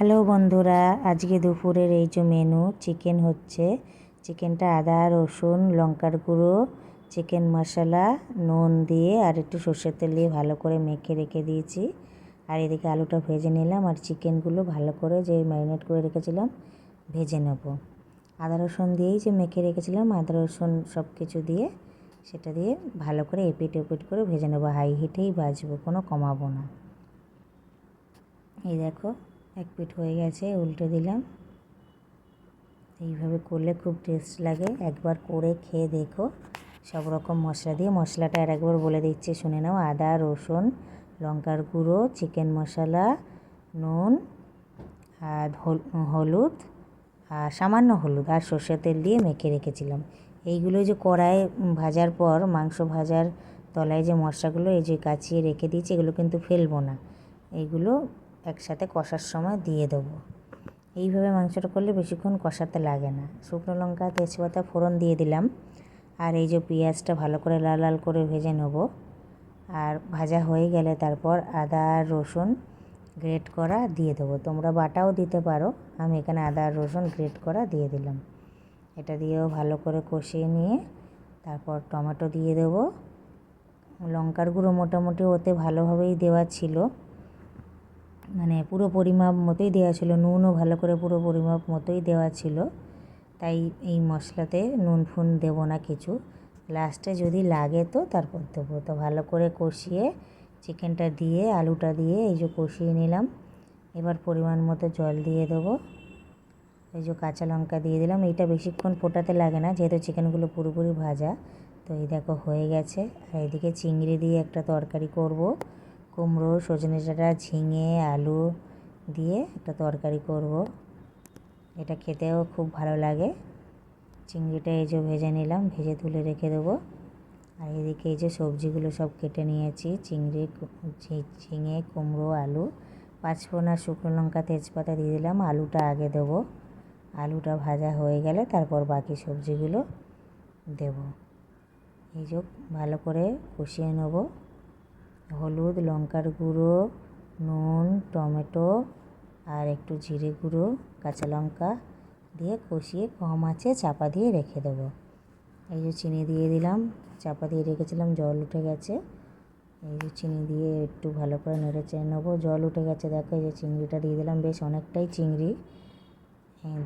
Hello বন্ধুরা, আজকে দুপুরের এই যে মেনু চিকেন হচ্ছে। চিকেনটা আদা রসুন লঙ্কার গুঁড়ো চিকেন মশলা নুন দিয়ে আর একটু সর্ষের তেল দিয়ে ভালো করে মেখে রেখে দিয়েছি। আর এদিকে আলুটা ভেজে নিলাম আর চিকেনগুলো ভালো করে যে ম্যারিনেট করে রেখেছিলাম ভেজে নেব। আদা রসুন দিয়েই যে মেখে রেখেছিলাম আদা রসুন সব কিছু দিয়ে সেটা দিয়ে ভালো করে এপিট ওপিট করে ভেজে নেব। হাই হিটেই ভাজবো, কোনো কমাবো না। এই দেখো এক পিঠ হয়ে গেছে, উল্টে দিলাম। এইভাবে করলে খুব টেস্ট লাগে, একবার করে খেয়ে দেখো। সব রকম মশলা দিয়ে, মশলাটা আর একবার বলে দিচ্ছি শুনে নাও। আদা রসুন লঙ্কার গুঁড়ো চিকেন মশলা নুন আর হলুদ আর সামান্য হলুদ আর সর্ষের তেল দিয়ে মেখে রেখেছিলাম। এইগুলো যে কড়ায় ভাজার পর মাংস ভাজার তলায় যে মশলাগুলো এই যে কাচিয়ে রেখে দিয়েছি, এগুলো কিন্তু ফেলবো না। এইগুলো একসাথে কষার সময় দিয়ে দেবো। এইভাবে মাংসটা করলে বেশিক্ষণ কষাতে লাগে না। শুকনো লঙ্কা তেজপাতা ফোড়ন দিয়ে দিলাম। আর এই যে পেঁয়াজটা ভালো করে লাল লাল করে ভেজে নেব। আর ভাজা হয়ে গেলে তারপর আদা আর রসুন গ্রেট করা দিয়ে দেবো। তোমরা বাটাও দিতে পারো, আমি এখানে আদা আর রসুন গ্রেট করা দিয়ে দিলাম। এটা দিয়েও ভালো করে কষিয়ে নিয়ে তারপর টমেটো দিয়ে দেবো। লঙ্কার গুঁড়ো মোটামুটি ওতে ভালোভাবেই দেওয়া ছিল, মানে পুরো পরিমাপ মতোই দেওয়া ছিল। নুনও ভালো করে পুরো পরিমাপ মতোই দেওয়া ছিল, তাই এই মশলাতে নুন ফুন দেবো না কিছু। লাস্টে যদি লাগে তো তারপর দেবো। তো ভালো করে কষিয়ে চিকেনটা দিয়ে আলুটা দিয়ে এই যে কষিয়ে নিলাম। এবার পরিমাণ মতো জল দিয়ে দেবো। এই যে কাঁচা লঙ্কা দিয়ে দিলাম। এইটা বেশিক্ষণ ফোটাতে লাগে না, যেহেতু চিকেনগুলো পুরোপুরি ভাজা। তো এই দেখো হয়ে গেছে। আর এদিকে চিংড়ি দিয়ে একটা তরকারি করব। কুমড়ো সজনে ডাঁটা ঝিঙে আলু দিয়ে একটা তরকারি করব। এটা খেতেও খুব ভালো লাগে। চিংড়িটা এই যে ভেজে নিলাম, ভেজে তুলে রেখে দেবো। আর এদিকে এই যে সবজিগুলো সব কেটে নিয়েছি, চিংড়ি ঝিঙে কুমড়ো আলু পাঁচফোড়ন আর শুকনো লঙ্কা তেজপাতা দিয়ে দিলাম। আলুটা আগে দেবো, আলুটা ভাজা হয়ে গেলে তারপর বাকি সবজিগুলো দেব। এই যে ভালো করে কষিয়ে নেব। হলুদ লঙ্কার গুঁড়ো নুন টমেটো আর একটু জিরে গুঁড়ো কাঁচা লঙ্কা দিয়ে কষিয়ে কম আঁচে চাপা দিয়ে রেখে দেবো। এই যে চিনি দিয়ে দিলাম, চাপা দিয়ে রেখেছিলাম, জল উঠে গেছে। এই যে চিনি দিয়ে একটু ভালো করে নেড়ে চেড়ে নেবো। জল উঠে গেছে দেখো। এই যে চিংড়িটা দিয়ে দিলাম, বেশ অনেকটাই চিংড়ি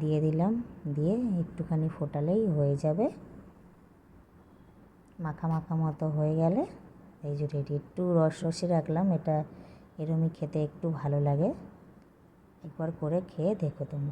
দিয়ে দিলাম। দিয়ে একটুখানি ফোটালেই হয়ে যাবে। মাখা মাখা মতো হয়ে গেলে এই যে রেডি। একটু রস রসে রাখলাম, এটা এরমই খেতে একটু ভালো লাগে। একবার করে খেয়ে দেখো তোমরা।